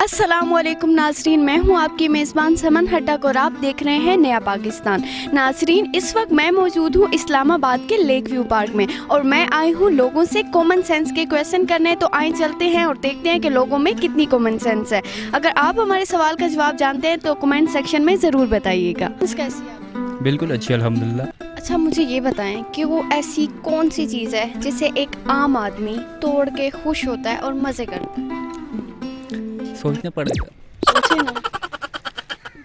अस्सलामुअलैकुम नाजरीन, मैं हूं आपकी मेज़बान समन हटक और आप देख रहे हैं नया पाकिस्तान। नाजरीन, इस वक्त मैं मौजूद हूं इस्लामाबाद के लेक व्यू पार्क में और मैं आई हूं लोगों से कॉमन सेंस के क्वेश्चन करने। तो आए चलते हैं और देखते हैं कि लोगों में कितनी कॉमन सेंस है। अगर आप हमारे सवाल का जवाब जानते हैं तो कमेंट सेक्शन में ज़रूर बताइएगा। कैसी है आप? बिल्कुल अच्छी, अल्हम्दुलिल्लाह। अच्छा, मुझे ये बताएं कि वो ऐसी कौन सी चीज़ है जिसे एक आम आदमी तोड़ के खुश होता है और मज़े करता है? सोचना पड़ेगा। सोचे ना,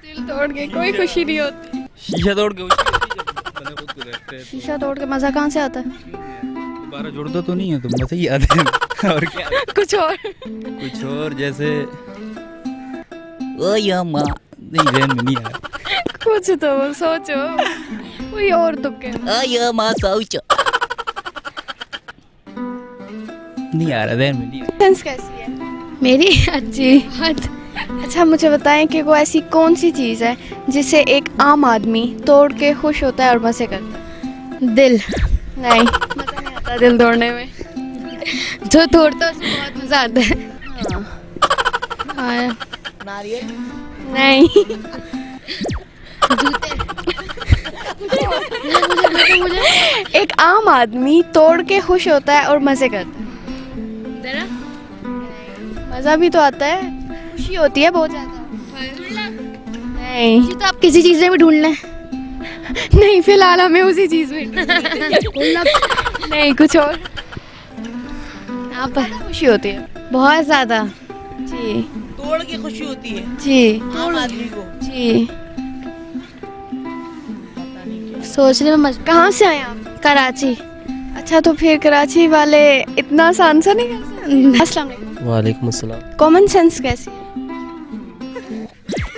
दिल तोड़ के कोई खुशी नहीं होती। शीशा तोड़ के बंदे खुद को देखते हैं। शीशा तोड़ के मज़ा कहाँ से आता है? दोबारा जुड़ता तो नहीं है, तो मज़ा ही आता है। और क्या कुछ और जैसे ओ या माँ नहीं, ज़हन में नहीं आ रहा। कुछ तो सोचो, कोई और तुक्के। ओ या माँ सोचो, नहीं आ रहा, ज़हन में नहीं आ रहा। सेंस कैसी है? मेरी अच्छी। अच्छा, मुझे बताएं कि वो ऐसी कौन सी चीज़ है जिसे एक आम आदमी तोड़ के खुश होता है और मज़े करता है? दिल। नहीं, मज़ा नहीं आता दिल तोड़ने में। जो तोड़ता है उसमें बहुत मजा आता है। हाँ। नहीं। एक आम आदमी तोड़ के खुश होता है और मज़े करता है। मज़ा भी तो आता है, खुशी होती है बहुत ज़्यादा। नहीं तो आप किसी चीज़ में ढूंढ लें। नहीं, फिलहाल हमें उसी चीज़ में नहीं, कुछ और। यहाँ पर खुशी होती है बहुत ज्यादा। जी तोड़ के खुशी होती है जी आम आदमी को। जी। सोचने में कहाँ से आए आप? कराची। अच्छा, तो फिर कराची वाले इतना आसान सा नहीं कर सकते? अस्सलाम वालेकुम। वालेकुम अस्सलाम। कॉमन सेंस कैसी है?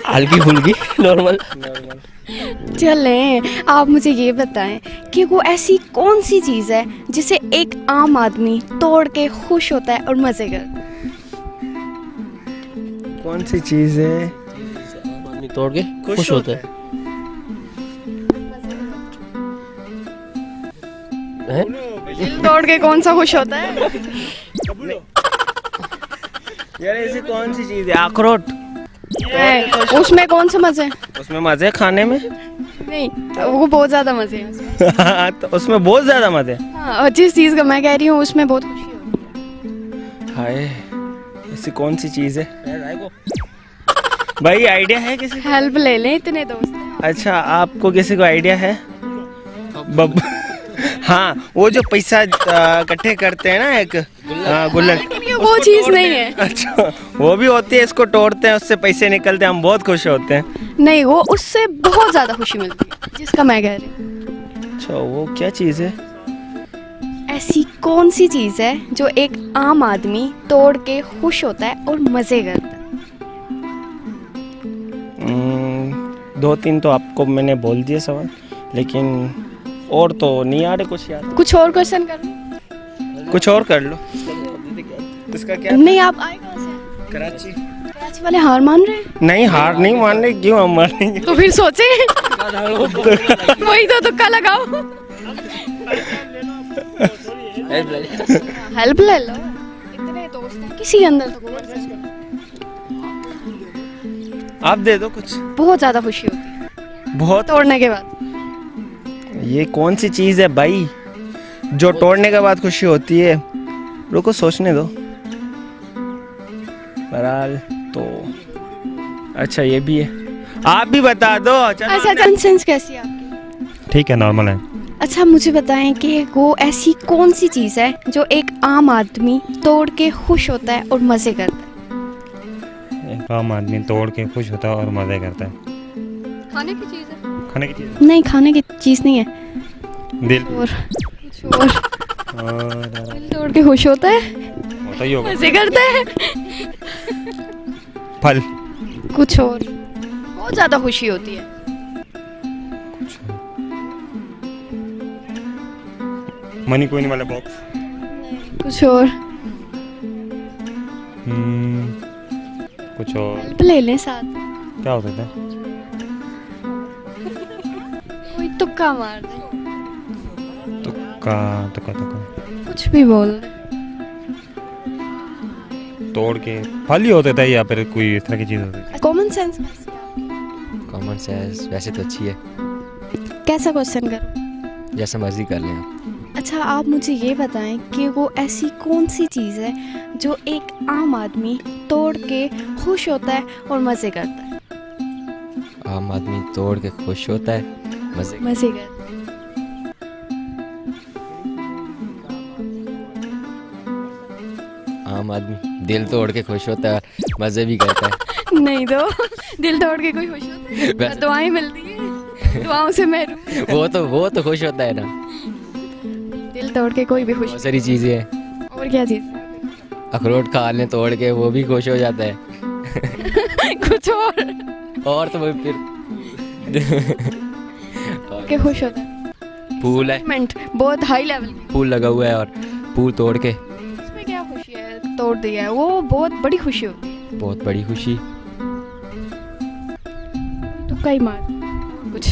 हल्की फुल्की, नॉर्मल। चलें, आप मुझे ये बताएं कि वो ऐसी कौन सी चीज़ है जिसे एक आम आदमी तोड़ के खुश होता है और मज़े करता है? कौन सी चीज है आदमी तोड़ के खुश होता है। दिल तोड़ के कौन सा खुश होता है? यार ऐसी कौन सी चीज है? अखरोट। उसमें कौन सा मज़े? उसमें मजे खाने में। नहीं, वो बहुत ज़्यादा मज़े हैं उसमें। तो उसमें बहुत ज्यादा मजे। हाँ, और जिस चीज़ का मैं कह रही हूँ उसमें बहुत खुशी होती है। हाय, ऐसी कौन सी चीज है भाई? आइडिया है किसी को? हेल्प ले लें, इतने दोस्त हैं। अच्छा, आपको किसी को आइडिया है? हाँ, वो जो पैसा इकट्ठे करते हैं ना, एक गुल्लक। लेकिन ये वो चीज़ नहीं है। अच्छा, वो भी होती है, इसको तोड़ते हैं, उससे पैसे निकलते हैं, हम बहुत खुश होते हैं। नहीं, वो उससे बहुत ज़्यादा खुशी मिलती है जिसका मैं कह रही हूँ। अच्छा, वो क्या चीज़ है? ऐसी कौन सी चीज़ है जो एक आम आदमी तोड़ के खुश होता है और मज़े करता है? 2-3 तो आपको मैंने बोल दिए सवाल, लेकिन और तो नहीं आ रहे कुछ यार। कुछ और क्वेश्चन कर लो। कुछ और कर लो। इसका क्या? नहीं, आप आए कहाँ से? कराची। कराची वाले हार मान रहे हैं? नहीं, हार नहीं मान रहे, क्यों हम मानेंगे? तो फिर सोचे। वही तो तुक्का लगाओ। हेल्प ले लो, इतने दोस्त हैं, किसी के अंदर तो कोई नहीं। आप दे दो कुछ। बहुत ज़्यादा खुशी होती है बहुत। तोड़ने के बाद। ये कौन सी चीज़ है भाई जो तोड़ने के बाद खुशी होती है? रुको, सोचने दो। बहरहाल तो अच्छा, ये भी है, आप भी बता दो। अच्छा, सेंस कैसी है आपकी? ठीक है, नॉर्मल है। अच्छा, मुझे बताएं कि वो ऐसी कौन सी चीज़ है जो एक आम आदमी तोड़ के खुश होता है और मज़े करता है? एक आम आदमी तोड़ के खुश होता है और मज़े करता है। खाने की चीज़ है? खाने की चीज़। नहीं, खाने की चीज़ नहीं है। दिल। और कुछ और। और दिल तोड़ के खुश होता है, होता ही होगा। मज़े करता है। फल। कुछ और, बहुत ज़्यादा खुशी होती है। मनी कोइन वाला बॉक्स। कुछ और, कुछ और हेल्प ले लें साथ। क्या हो सकता है? कोई तुक्का मार दे। तुक्का। कुछ भी बोल दे। तोड़ के फल ही होते थे या फिर कोई इस तरह की चीज़ होती थी? कॉमन सेंस कॉमन सेंस वैसे तो अच्छी है, कैसा क्वेश्चन करूँ? जैसा मर्जी कर लें आप। अच्छा आप मुझे ये बताएं कि वो ऐसी कौन सी चीज़ है जो एक आम आदमी तोड़ के खुश होता है और मज़े करता है? आम आदमी तोड़ के खुश होता है, मजे मज़े करता आम आदमी दिल तोड़ के खुश होता है, मजे भी करता है। है। नहीं दो दिल तोड़ के कोई खुश होता है? वैसे- दुआएं मिलती है, दुआओं से महरूम। वो तो खुश होता है ना। दिल तोड़ के कोई भी खुश बहुत सारी चीजें हैं, और क्या चीज़? अखरोट खा लें तोड़ के वो भी खुश हो जाता है। कुछ और तो वो फिर के खुश होता है। फूल है, मिनट बहुत हाई लेवल की। फूल लगा हुआ है और फूल तोड़ के इसमें क्या खुशी है? तोड़ दिया है वो बहुत बड़ी खुशी होती है। बहुत बड़ी खुशी। तो कई मार कुछ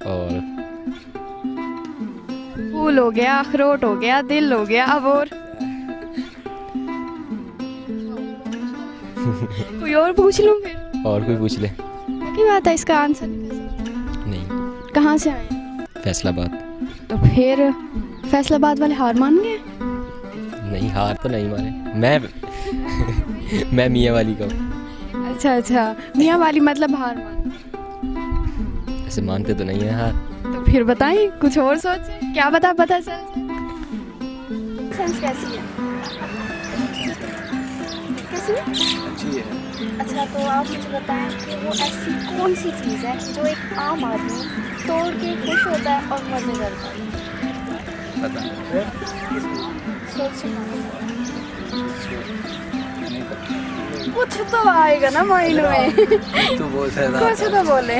और फूल हो गया, अखरोट हो गया, दिल हो गया, अब और कोई और पूछ लूं फिर? और कोई पूछ ले। की बात है, इसका आंसर नहीं, कहाँ से आए हैं? फैसलाबाद। तो फिर फैसलाबाद वाले हार मान गए? नहीं, हार तो नहीं माने। मैं मियाँ वाली का हूँ। अच्छा मियाँ वाली मतलब हार मान। ऐसे मानते तो नहीं है हार। तो फिर बताएं, कुछ और सोचें, क्या पता चल जाए। सेंस कैसी है? कैसी है? अच्छी है। अच्छा तो आप मुझे बताएं कि वो ऐसी कौन सी चीज़ है जो एक आम आदमी तोड़ के खुश होता है और मज़े करता है? पता सोचिए। नहीं पता। कुछ तो आएगा ना माइंड में। तो बहुत ज़्यादा कुछ तो बोले।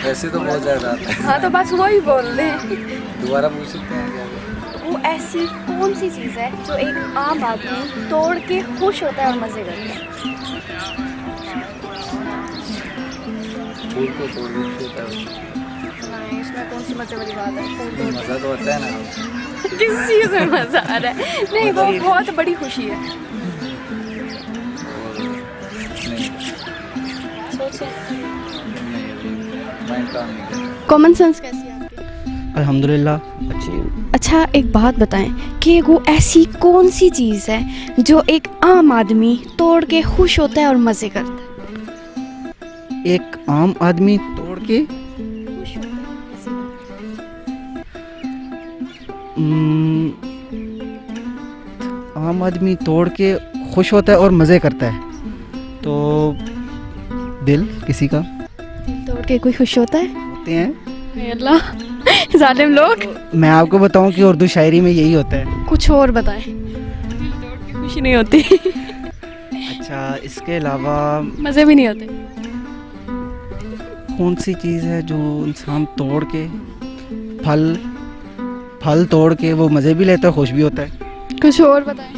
वैसे तो बहुत ज़्यादा आता है। हाँ तो बस वही बोल रहे। दोबारा पूछ सकते हैं क्या? वो ऐसी कौन सी चीज़ है जो एक आम आदमी तोड़ के खुश होता है और मज़े करता है? फूल को तोड़ के खुश होता है। नहीं, इसमें कौन सी मज़े वाली बात है? फूल तोड़ के- मज़ा तो होता है ना। किस चीज़ में मज़ा आ रहा है? नहीं वो बहुत बड़ी खुशी है। नहीं, सोचो। माइंड काम नहीं करता। कॉमन सेंस कैसी है आपकी? अल्हम्दुलिल्लाह अच्छी है। अच्छा एक बात बताएं कि वो ऐसी कौन सी चीज़ है जो एक आम आदमी तोड़ के खुश होता है और मज़े करता है? एक आम आदमी तोड़ के खुश होता है और मज़े करता आम आदमी तोड़ के खुश होता है और मज़े करता है, तो दिल किसी का है। दिल तोड़ के कोई खुश होता है? होते हैं। हे अल्लाह, जालिम लोग। मैं आपको बताऊं कि उर्दू शायरी में यही होता है। कुछ और बताएं। दिल तोड़ के खुशी नहीं होती। अच्छा इसके अलावा मज़े भी नहीं होते। कौन सी चीज़ है जो इंसान तोड़ के फल तोड़ के वो मज़े भी लेता है, खुश भी होता है? कुछ और बताएं।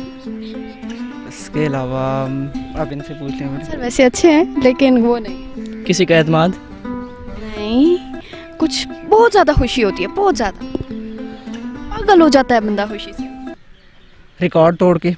इसके अलावा आप इनसे पूछ लें मेरे। सर वैसे अच्छे हैं लेकिन वो नहीं। किसी का एतमाद। नहीं, कुछ बहुत ज़्यादा खुशी होती है, बहुत ज़्यादा पागल हो जाता है बंदा खुशी से। रिकॉर्ड तोड़ के